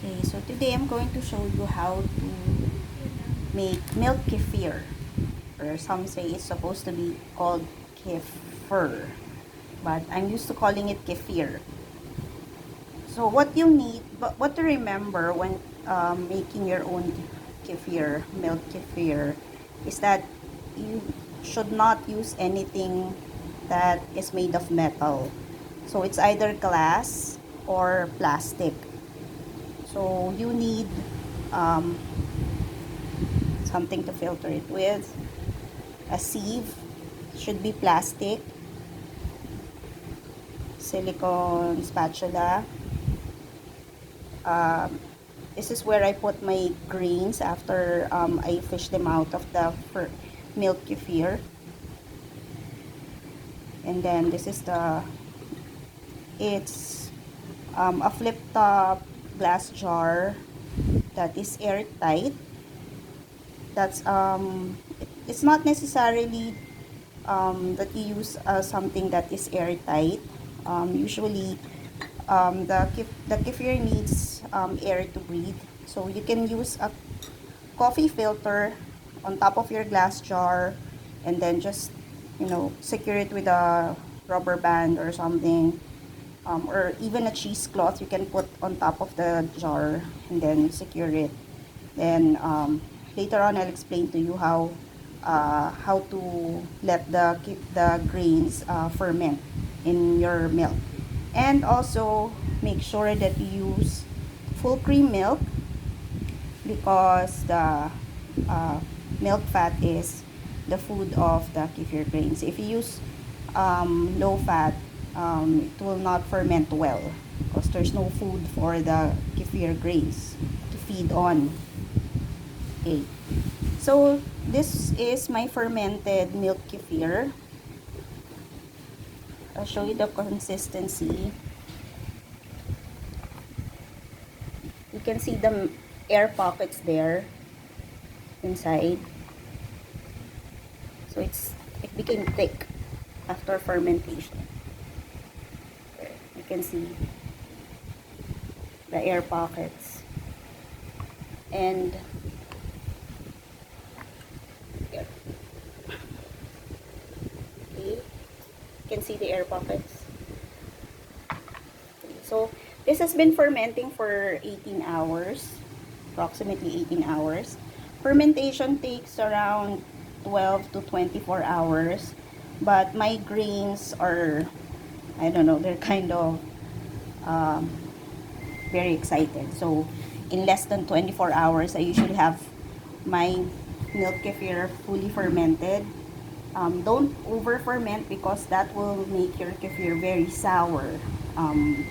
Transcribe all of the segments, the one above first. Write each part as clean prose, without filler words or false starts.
Okay, so today I'm going to show you how to make milk kefir, or some say it's supposed to be called kefir, but I'm used to calling it kefir. So what you need, but what to remember when making your own kefir, milk kefir, is that you should not use anything that is made of metal. So it's either glass or plastic. So you need um, something to filter it with, a sieve, should be plastic, silicone spatula. Um, this is where I put my grains after I fish them out of the milk kefir. And then this is it's a flip top glass jar that is airtight. That's it's not necessarily that you use something that is airtight. Usually the kefir needs air to breathe, so you can use a coffee filter on top of your glass jar, and then just, you know, secure it with a rubber band or something, or even a cheesecloth you can put on top of the jar and then secure it. Then later on I'll explain to you how to let the grains ferment in your milk. And also make sure that you use full cream milk, because the uh, milk fat is the food of the kefir grains. If you use low fat, it will not ferment well because there's no food for the kefir grains to feed on. Okay, so this is my fermented milk kefir. I'll show you the consistency. You can see the air pockets there inside. So it became thick after fermentation. You can see the air pockets, and here. Okay, you can see the air pockets. Okay, so this has been fermenting for 18 hours, approximately 18 hours. Fermentation takes around 12 to 24 hours, but my grains are, I don't know, they're kind of um, very excited. So in less than 24 hours, I usually have my milk kefir fully fermented. Don't over ferment because that will make your kefir very sour. Um,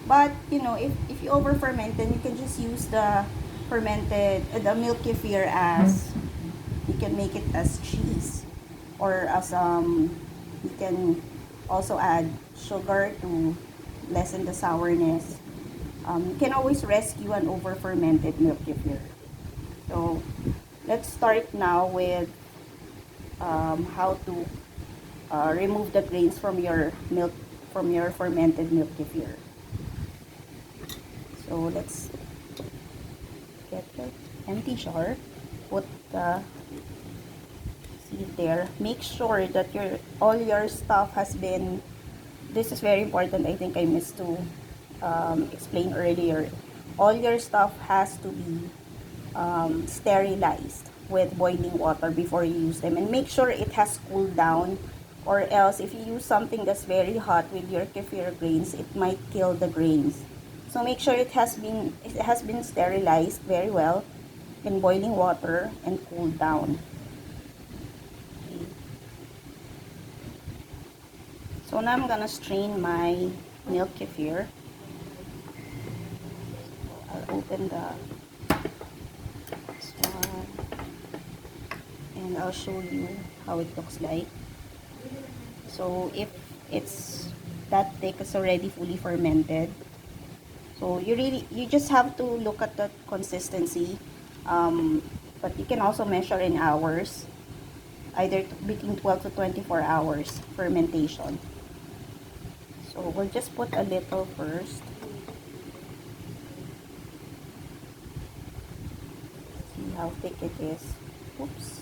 but you know, if you over ferment, then you can just use the the milk kefir as, you can make it as cheese, or as you can also add sugar to lessen the sourness. You can always rescue an over fermented milk kefir. So let's start now with how to remove the grains from your milk, from your fermented milk kefir. So let's get the empty jar, put the seed there. Make sure that all your stuff has been, this is very important, I think I missed to explain earlier. All your stuff has to be sterilized with boiling water before you use them, and make sure it has cooled down, or else if you use something that's very hot with your kefir grains, it might kill the grains. So make sure it has been sterilized very well in boiling water and cooled down. Okay. So now I'm gonna strain my milk kefir. I'll open this one, and I'll show you how it looks like. So if it's that thick, it's already fully fermented. So you just have to look at the consistency, but you can also measure in hours, either between 12 to 24 hours fermentation. So we'll just put a little first. how thick it is. Oops.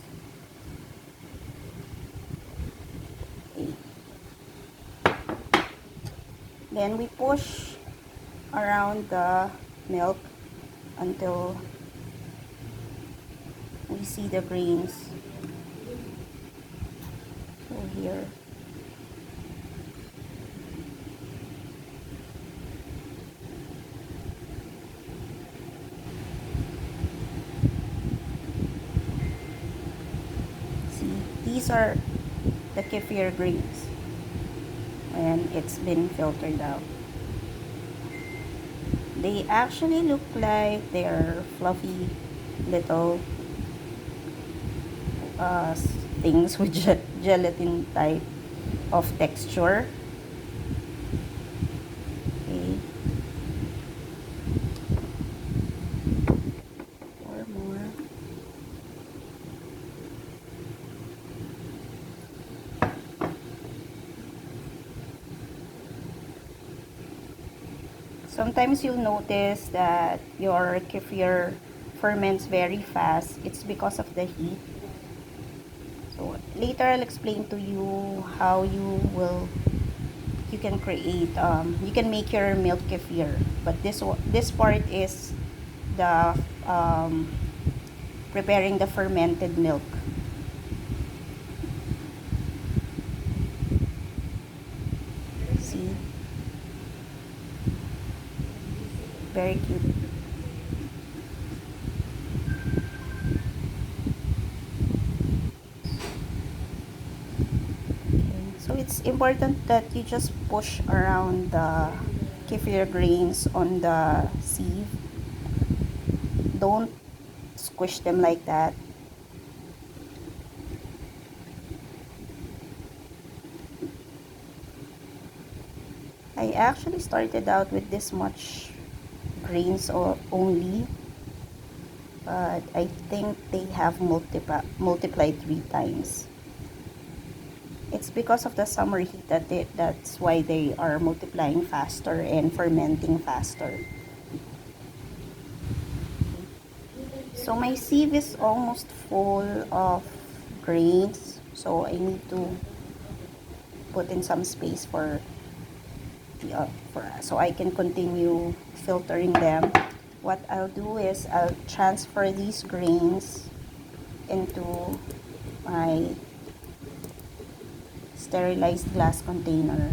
Okay. Then we push around the milk until we see the grains. So here. See, these are the kefir grains when it's been filtered out. They actually look like they're fluffy little things with gelatin type of texture. Okay. Or more. Sometimes you'll notice that your kefir ferments very fast. It's because of the heat. So later I'll explain to you how you can create you can make your milk kefir. But this part is the preparing the fermented milk. See, very cute. So it's important that you just push around the kefir grains on the sieve. Don't squish them like that. I actually started out with this much grains only, but I think they have multiplied 3 times. It's because of the summer heat that's why they are multiplying faster and fermenting faster. So my sieve is almost full of grains, so I need to put in some space so I can continue filtering them. What I'll do is I'll transfer these grains into my sterilized glass container.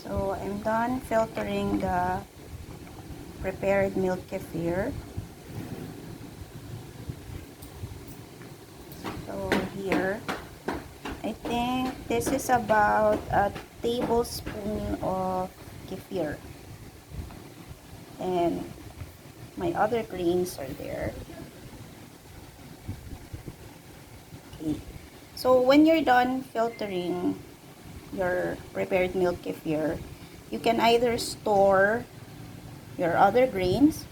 So I'm done filtering the prepared milk kefir. So here, I think this is about a tablespoon of kefir. And my other grains are there. Okay. So when you're done filtering your prepared milk kefir, you can either store your other grains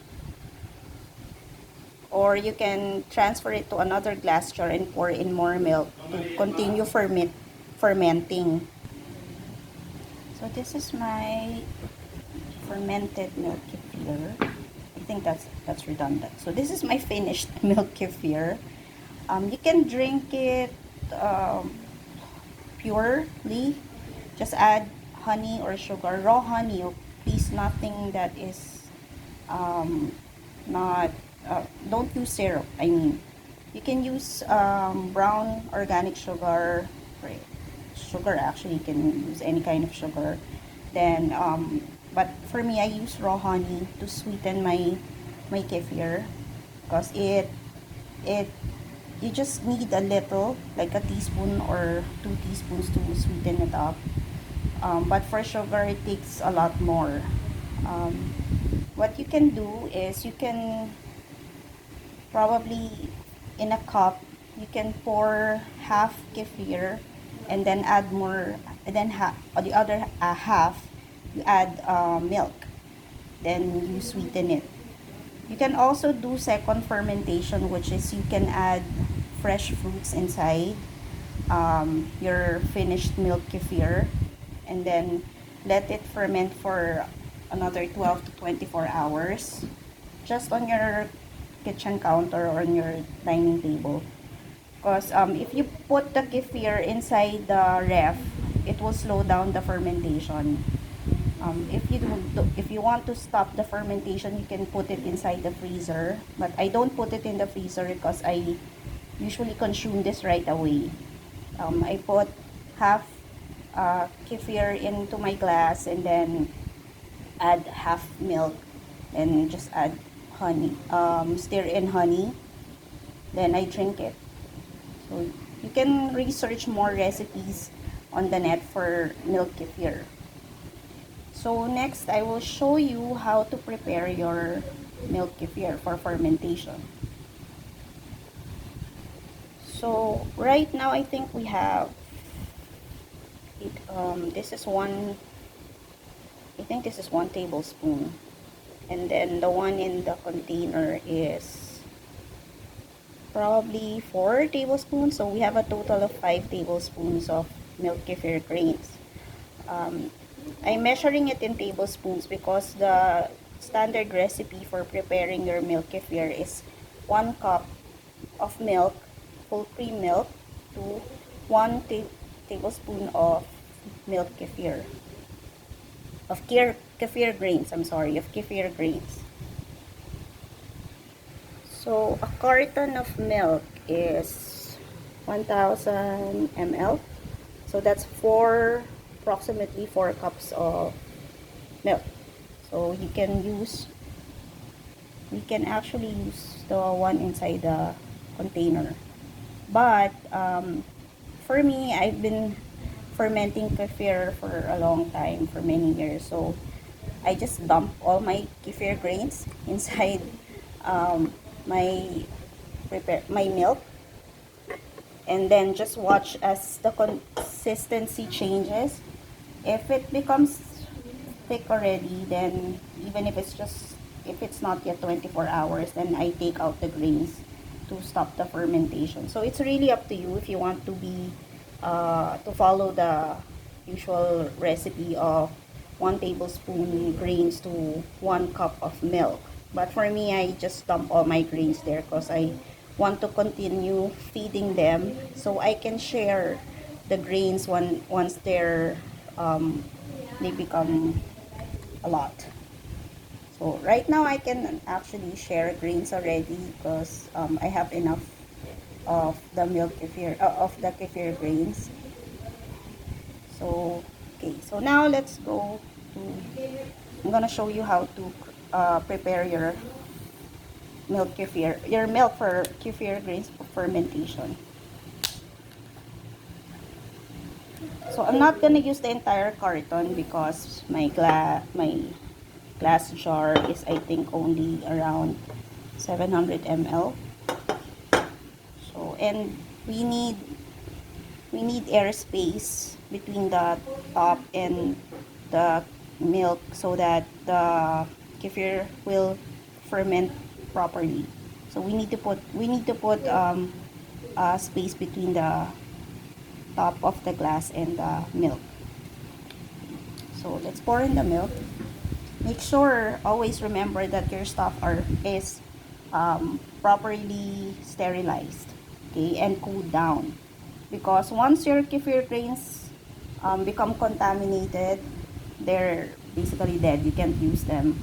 or you can transfer it to another glass jar and pour in more milk to continue fermenting. So this is my fermented milk kefir. I think that's redundant. So this is my finished milk kefir. You can drink it purely. Just add honey or sugar, raw honey. Please, nothing that is not. Don't use syrup. I mean, you can use brown organic sugar. Right. Sugar, actually, you can use any kind of sugar. Then, but for me, I use raw honey to sweeten my kefir because it you just need a little, like a teaspoon or 2 teaspoons to sweeten it up. But for sugar, it takes a lot more. What you can do is you can probably in a cup you can pour half kefir and then add more, and then the other half you add milk. then you sweeten it. You can also do second fermentation, which is you can add fresh fruits inside your finished milk kefir, and then let it ferment for another 12 to 24 hours just on your kitchen counter or on your dining table. Because if you put the kefir inside the ref, it will slow down the fermentation. If you want to stop the fermentation, you can put it inside the freezer. But I don't put it in the freezer because I usually consume this right away. I put half kefir into my glass and then add half milk and just add honey, stir in honey, then I drink it. So you can research more recipes on the net for milk kefir. So next I will show you how to prepare your milk kefir for fermentation. So right now I think we have this is one, I think this is 1 tablespoon, and then the one in the container is probably 4 tablespoons. So we have a total of 5 tablespoons of milk kefir grains. I'm measuring it in tablespoons because the standard recipe for preparing your milk kefir is 1 cup of milk, full cream milk, to 1 tablespoon of milk kefir. Kefir grains, I'm sorry, of kefir grains. So a carton of milk is 1000 ml. So that's approximately 4 cups of milk. So we can actually use the one inside the container. But for me, I've been fermenting kefir for a long time, for many years. So I just dump all my kefir grains inside my milk, and then just watch as the consistency changes. If it becomes thick already, then even if it's not yet 24 hours, then I take out the grains to stop the fermentation. So it's really up to you if you want to follow the usual recipe of 1 tablespoon grains to 1 cup of milk. But for me, I just dump all my grains there because I want to continue feeding them so I can share the grains once they become a lot. So right now I can actually share grains already because I have enough of the kefir grains. So okay, so now let's go to, I'm gonna show you how to prepare your milk for kefir grains for fermentation. So I'm not gonna use the entire carton because my glass jar is, I think, only around 700 ml. So, and we need air space between the top and the milk so that the kefir will ferment properly. So we need to put a space between the top of the glass and the milk. So let's pour in the milk. Make sure, always remember that your stuff is properly sterilized, okay, and cooled down. Because once your kefir grains become contaminated, they're basically dead. You can't use them.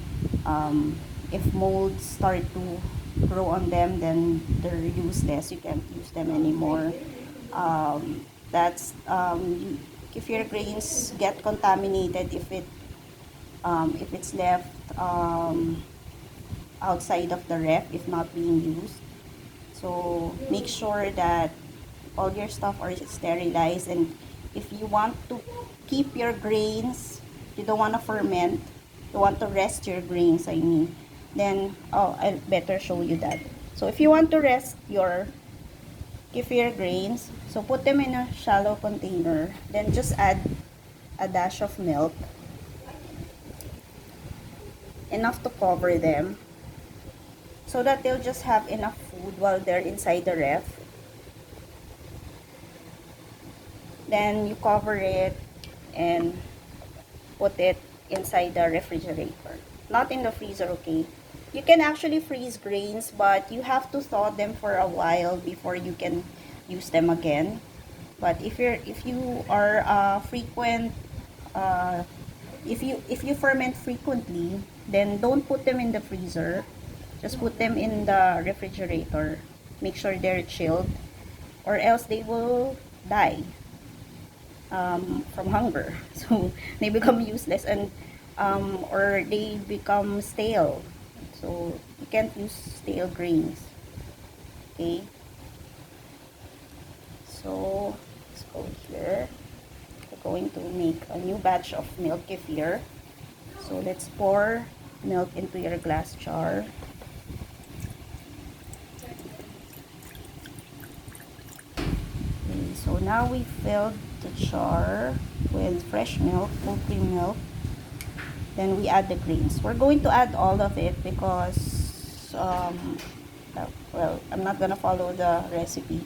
If molds start to grow on them, then they're useless. You can't use them anymore. Kefir grains get contaminated if it's left outside of the ref, if not being used. So make sure that all your stuff are sterilized, and if you want to keep your grains, you don't want to ferment, you want to rest your grains, I mean, then I'll better show you that. So if you want to rest your kefir grains, so put them in a shallow container, then just add a dash of milk. enough to cover them so that they'll just have enough food while they're inside the ref. Then you cover it and put it inside the refrigerator, not in the freezer, okay? You can actually freeze grains, but you have to thaw them for a while before you can use them again. But if you are frequent if you ferment frequently, then don't put them in the freezer. Just put them in the refrigerator. Make sure they're chilled, or else they will die from hunger. So they become useless, and or they become stale. So you can't use stale grains. Okay. So let's go here. We're going to make a new batch of milk kefir. So let's pour milk into your glass jar. Okay, so now we filled the jar with fresh milk, full cream milk. Then we add the grains. We're going to add all of it because, well, I'm not gonna follow the recipe.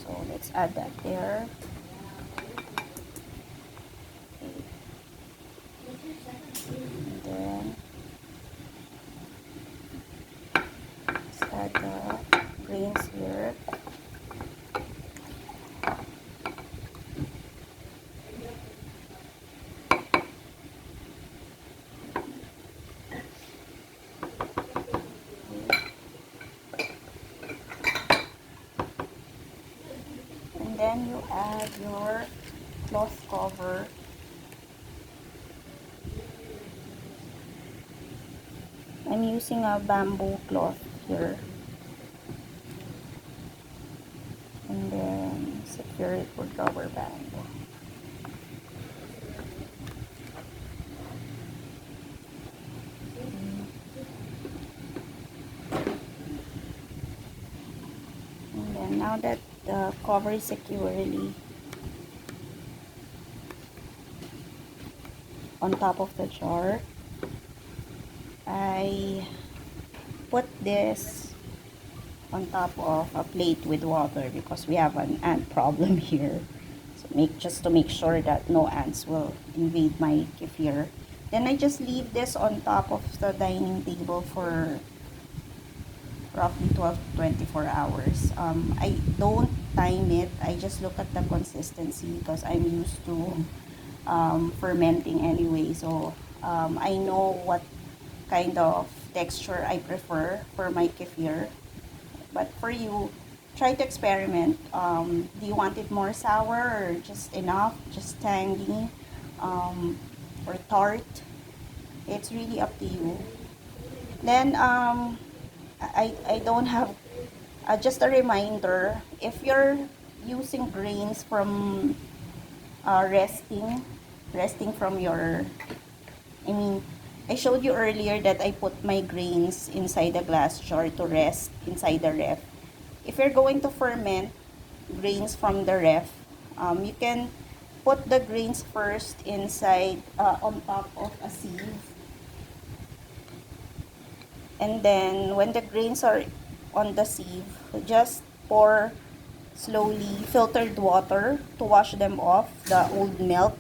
So let's add that there. And then let's add the grains here. And then you add your cloth cover. I'm using a bamboo cloth here. And then secure it with rubber band. And then now that the cover is securely on top of the jar, I put this on top of a plate with water because we have an ant problem here. So just to make sure that no ants will invade my kefir. Then I just leave this on top of the dining table for roughly 12 to 24 hours. I don't time it. I just look at the consistency because I'm used to fermenting anyway. So I know what kind of texture I prefer for my kefir. But for you, try to experiment. Do you want it more sour or just enough, just tangy, or tart? It's really up to you. Then I don't have just a reminder, if you're using grains from resting from your, I mean, I showed you earlier that I put my grains inside the glass jar to rest inside the ref. If you're going to ferment grains from the ref, you can put the grains first inside on top of a sieve. And then when the grains are on the sieve, just pour slowly filtered water to wash them off the old milk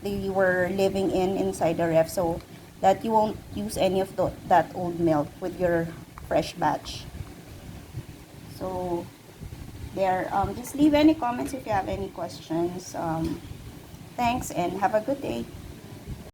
they were living inside the ref, so that you won't use any of that old milk with your fresh batch. So there, just leave any comments if you have any questions. Thanks and have a good day.